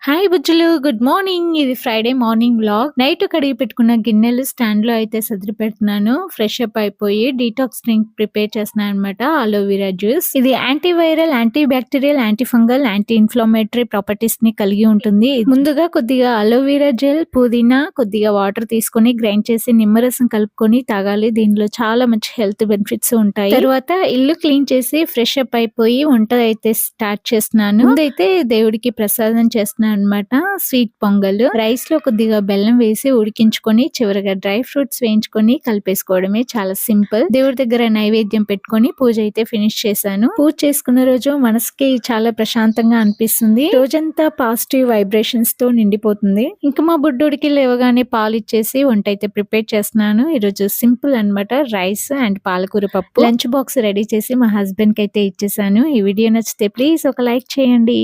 Hi బుజ్జులు, good morning. ఇది Friday morning vlog. Night కడిగి పెట్టుకున్న గిన్నెలు స్టాండ్ లో అయితే సదిరి పెడుతున్నాను. ఫ్రెష్ అప్ అయిపోయి డీటాక్స్ డ్రింక్ ప్రిపేర్ చేస్తున్నాను అనమాట. Aloe vera juice. ఇది antiviral, anti bacterial, anti fungal, anti inflammatory properties ని కలిగి ఉంటుంది. ముందుగా కొద్దిగా అలోవెరా జెల్, పుదీనా, కొద్దిగా వాటర్ తీసుకొని గ్రైండ్ చేసి నిమ్మరసం కలుపుకొని తాగాలి. దీనిలో చాలా మంచి హెల్త్ బెనిఫిట్స్ ఉంటాయి. తర్వాత ఇల్లు క్లీన్ చేసి ఫ్రెష్ అప్ అయిపోయి వంట అయితే స్టార్ట్ చేస్తున్నాను. ముందైతే దేవుడికి ప్రసాదం చేస్తున్నాను అన్నమాట. స్వీట్ పొంగల్. రైస్ లో కొద్దిగా బెల్లం వేసి ఉడికించుకొని చివరిగా డ్రై ఫ్రూట్స్ వేయించుకొని కలిపేసుకోవడమే. చాలా సింపుల్. దేవుడి దగ్గర నైవేద్యం పెట్టుకొని పూజ అయితే ఫినిష్ చేశాను. పూజ చేసుకున్న రోజు మనసుకి చాలా ప్రశాంతంగా అనిపిస్తుంది. రోజంతా పాజిటివ్ వైబ్రేషన్స్ తో నిండిపోతుంది. ఇంకా మా బుడ్డోడికి లేవగానే పాలు ఇచ్చేసి వంట అయితే ప్రిపేర్ చేస్తున్నాను. ఈరోజు సింపుల్ అన్నమాట. రైస్ అండ్ పాలకూర పప్పు. లంచ్ బాక్స్ రెడీ చేసి మా హస్బెండ్ కి అయితే ఇచ్చేసాను. ఈ వీడియో నచ్చితే ప్లీజ్ ఒక లైక్ చేయండి.